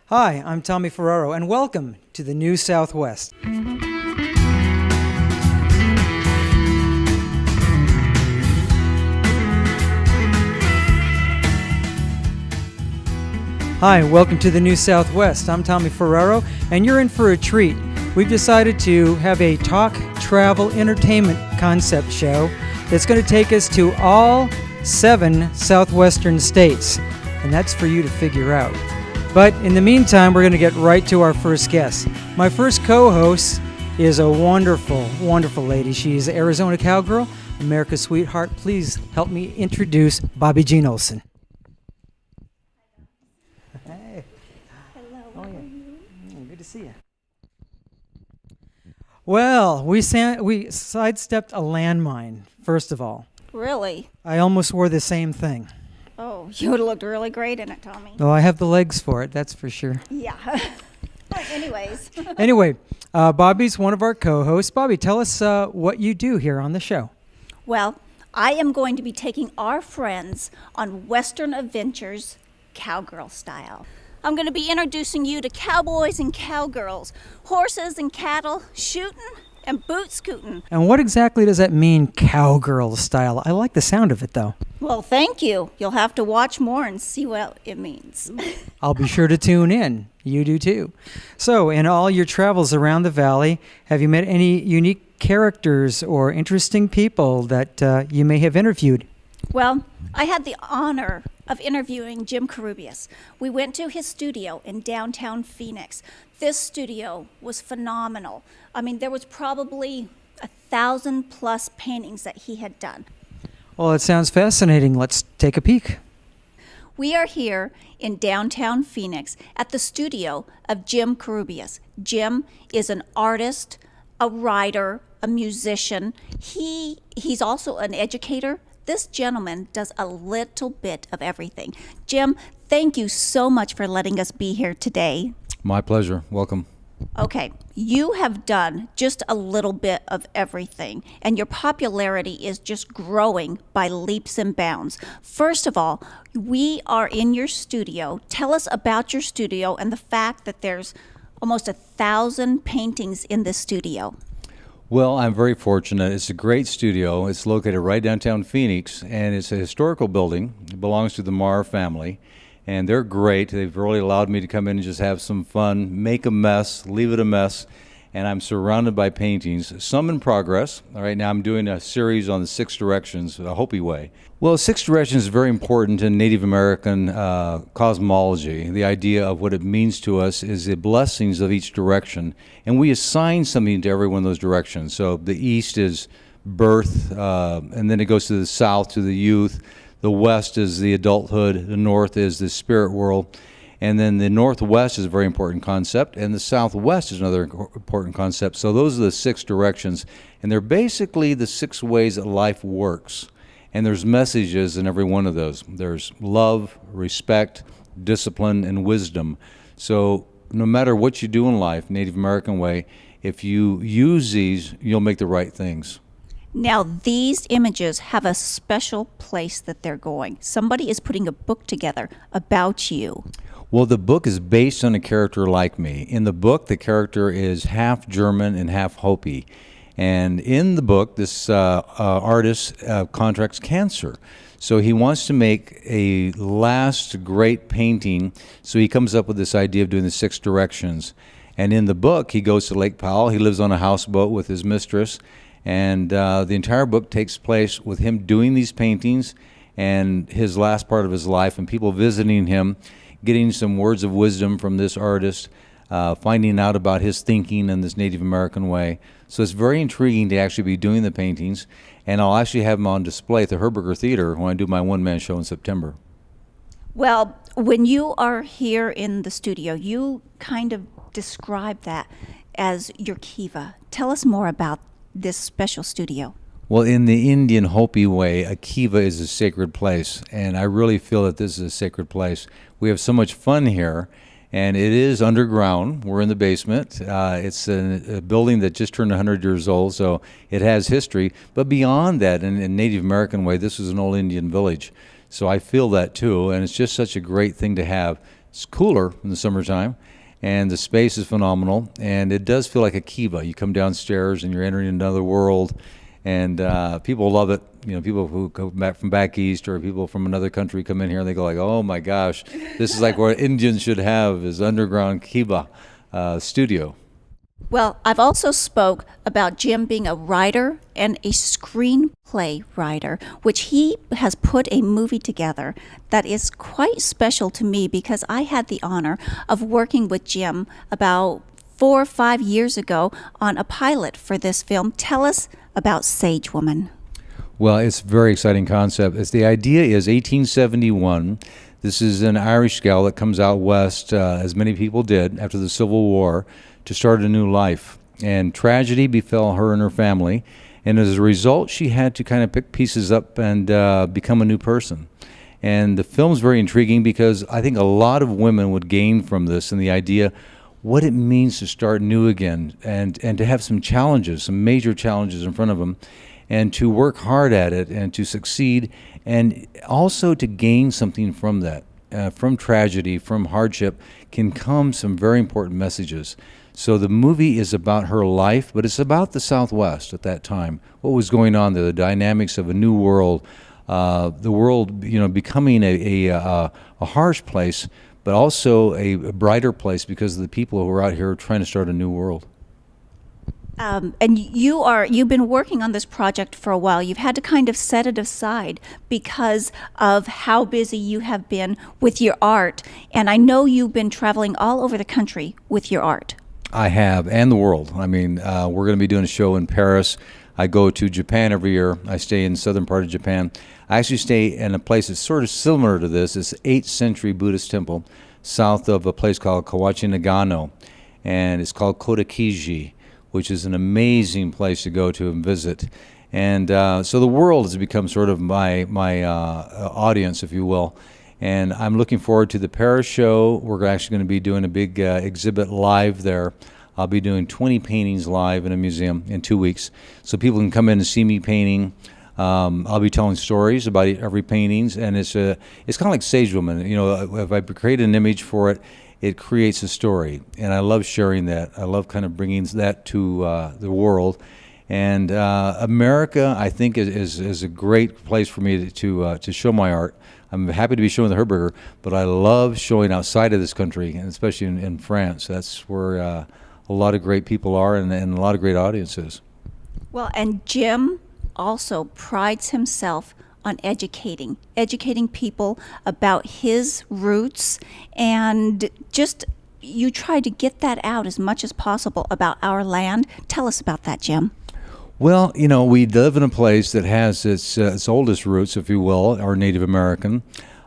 Hi, I'm Tommy Ferraro, and welcome to the New Southwest. Hi, welcome to the New Southwest. I'm Tommy Ferraro, and you're in for a treat. We've decided to have a talk, travel, entertainment concept show that's going to take us to all 7 southwestern states, and that's for you to figure out. But in the meantime, we're going to get right to our first guest. My first co-host is a wonderful, wonderful lady. She's an Arizona cowgirl, America's sweetheart. Please help me introduce Bobby Jean Olson. Hey. Hello, how are you? Good to see you. Well, we sidestepped a landmine, first of all. Really? I almost wore the same thing. Oh, you would have looked really great in it, Tommy. Well, I have the legs for it, that's for sure. Yeah. Anyways. Anyway, Bobby's one of our co-hosts. Bobby, tell us what you do here on the show. Well, I am going to be taking our friends on Western adventures, cowgirl style. I'm going to be introducing you to cowboys and cowgirls, horses and cattle, shooting and boot scooting. And what exactly does that mean, cowgirl style? I like the sound of it, though. Well, thank you. You'll have to watch more and see what it means. I'll be sure to tune in. You do too. So, in all your travels around the valley, have you met any unique characters or interesting people that you may have interviewed? Well, I had the honor of interviewing Jim Carubius. We went to his studio in downtown Phoenix. This studio was phenomenal. I mean, there was probably 1,000+ paintings that he had done. Well, it sounds fascinating. Let's take a peek. We are here in downtown Phoenix at the studio of Jim Carubius. Jim is an artist, a writer, a musician. He's also an educator. This gentleman does a little bit of everything. Jim, thank you so much for letting us be here today. My pleasure. Welcome. Okay, you have done just a little bit of everything, and your popularity is just growing by leaps and bounds. First of all, we are in your studio. Tell us about your studio and the fact that there's almost 1,000 paintings in this studio. Well, I'm very fortunate. It's a great studio. It's located right downtown Phoenix, and it's a historical building. It belongs to the Marr family, and they're great. They've really allowed me to come in and just have some fun, make a mess, leave it a mess, and I'm surrounded by paintings, some in progress. All right, now I'm doing a series on the 6 directions, the Hopi way. Well, 6 directions is very important in Native American cosmology. The idea of what it means to us is the blessings of each direction, and we assign something to every one of those directions. So the east is birth, and then it goes to the south to the youth. The west is the adulthood. The north is the spirit world. And then the northwest is a very important concept, and the southwest is another important concept. So those are the 6 directions, and they're basically the 6 ways that life works. And there's messages in every one of those. There's love, respect, discipline, and wisdom. So no matter what you do in life, Native American way, if you use these, you'll make the right things. Now, these images have a special place that they're going. Somebody is putting a book together about you. Well, the book is based on a character like me. In the book, the character is half German and half Hopi. And in the book, this artist contracts cancer. So he wants to make a last great painting. So he comes up with this idea of doing the 6 directions. And in the book, he goes to Lake Powell. He lives on a houseboat with his mistress. And the entire book takes place with him doing these paintings and his last part of his life and people visiting him, getting some words of wisdom from this artist, finding out about his thinking in this Native American way. So it's very intriguing to actually be doing the paintings, and I'll actually have them on display at the Herberger Theater when I do my one-man show in September. Well, when you are here in the studio, you kind of describe that as your kiva. Tell us more about this special studio. Well, in the Indian Hopi way, a kiva is a sacred place, and I really feel that this is a sacred place. We have so much fun here, and it is underground. We're in the basement. It's a building that just turned 100 years old, so it has history. But beyond that, in Native American way, this is an old Indian village. So I feel that too, and it's just such a great thing to have It's cooler in the summertime, and the space is phenomenal, and it does feel like a kiva. You come downstairs and you're entering another world, and people love it. You know, people who go back from back east or people from another country come in here and they go like, oh my gosh, this is like what Indians should have, is underground kiva studio. Well, I've also spoke about Jim being a writer and a screenplay writer, which he has put a movie together that is quite special to me because I had the honor of working with Jim about 4 or 5 years ago on a pilot for this film. Tell us about Sage Woman. Well, it's a very exciting concept. The idea is 1871. This is an Irish gal that comes out west, as many people did, after the Civil War, to start a new life. And tragedy befell her and her family. And as a result, she had to kind of pick pieces up and become a new person. And the film's very intriguing because I think a lot of women would gain from this and the idea what it means to start new again and to have some challenges, some major challenges in front of them, and to work hard at it and to succeed, and also to gain something from that. From tragedy, from hardship, can come some very important messages. So the movie is about her life, but it's about the Southwest at that time. What was going on there, the dynamics of a new world, the world, becoming a harsh place, but also a brighter place because of the people who are out here trying to start a new world. And you've been working on this project for a while. You've had to kind of set it aside because of how busy you have been with your art. And I know you've been traveling all over the country with your art. I have, and the world. I mean, we're going to be doing a show in Paris. I go to Japan every year. I stay in the southern part of Japan. I actually stay in a place that's sort of similar to this. It's an 8th century Buddhist temple south of a place called Kawachi Nagano. And it's called Kodakiji, which is an amazing place to go to and visit. And so the world has become sort of my audience, if you will. And I'm looking forward to the Paris show. We're actually going to be doing a big exhibit live there. I'll be doing 20 paintings live in a museum in 2 weeks. So people can come in and see me painting. I'll be telling stories about every paintings. And it's kind of like Sage Woman. You know, if I create an image for it, it creates a story, and I love sharing that. I love kind of bringing that to the world. And America, I think, is a great place for me to show my art. I'm happy to be showing the Herberger, but I love showing outside of this country, and especially in France. That's where a lot of great people are and a lot of great audiences. Well, and Jim also prides himself on educating people about his roots, and just you try to get that out as much as possible about our land. Tell us about that, Jim. Well, you know, we live in a place that has its oldest roots, if you will, are Native American.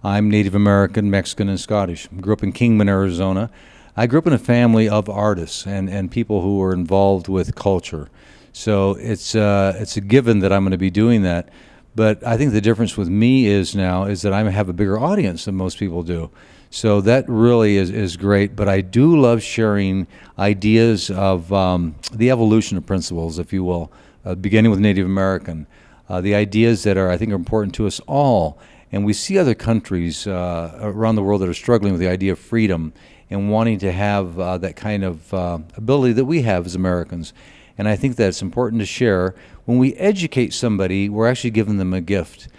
I'm Native American, Mexican, and Scottish. I grew up in Kingman, Arizona. I grew up in a family of artists and people who are involved with culture. So it's a given that I'm going to be doing that. But I think the difference with me is that I have a bigger audience than most people do. So that really is great. But I do love sharing ideas of the evolution of principles, if you will, beginning with Native American, the ideas that I think are important to us all. And we see other countries around the world that are struggling with the idea of freedom and wanting to have that kind of ability that we have as Americans. And I think that's important to share. When we educate somebody, we're actually giving them a gift,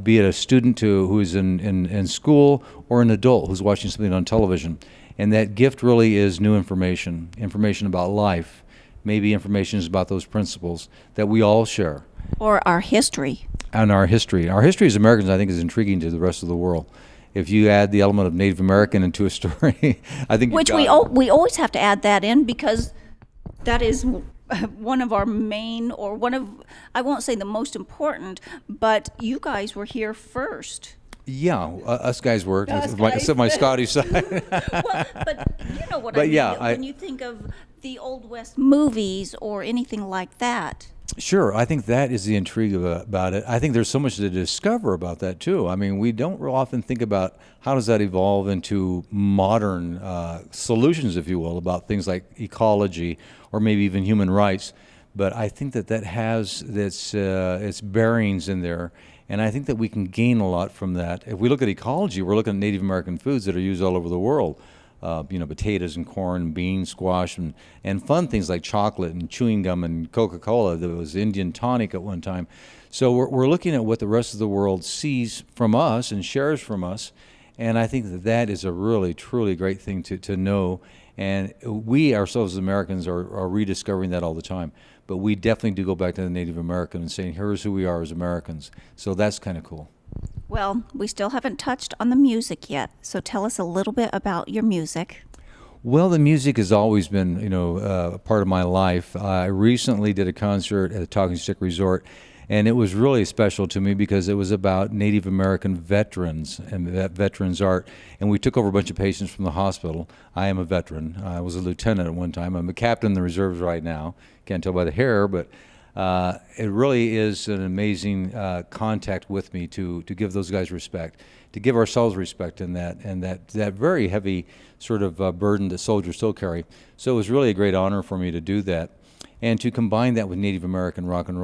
be it a student who's in school or an adult who's watching something on television. And that gift really is new information about life, maybe information about those principles that we all share. Or our history. And our history. Our history as Americans, I think, is intriguing to the rest of the world. If you add the element of Native American into a story, I think Which we always have to add that in because that is one of our main, or one of, I won't say the most important, but you guys were here first. Yeah, us guys were, Us except my Scottish side. Well, but you know what I But mean, yeah, when you think of the Old West movies or anything like that. Sure, I think that is the intrigue about it. I think there's so much to discover about that too. I mean, we don't real often think about how does that evolve into modern solutions, if you will, about things like ecology or maybe even human rights. But I think that has its bearings in there, And I think that we can gain a lot from that. If we look at ecology, we're looking at Native American foods that are used all over the world. Potatoes and corn, beans, squash, and fun things like chocolate and chewing gum and Coca-Cola. There was Indian tonic at one time. So we're looking at what the rest of the world sees from us and shares from us. And I think that that is a really, truly great thing to know. And we ourselves as Americans are rediscovering that all the time. But we definitely do go back to the Native American and saying, here's who we are as Americans. So that's kind of cool. Well, we still haven't touched on the music yet, so tell us a little bit about your music. Well, the music has always been, a part of my life. I recently did a concert at the Talking Stick Resort, and it was really special to me because it was about Native American veterans and that veterans art. And we took over a bunch of patients from the hospital. I am a veteran. I was a lieutenant at one time. I'm a captain in the reserves right now. Can't tell by the hair, but it really is an amazing contact with me to give those guys respect, to give ourselves respect in that very heavy sort of burden that soldiers still carry. So it was really a great honor for me to do that, and to combine that with Native American rock and roll.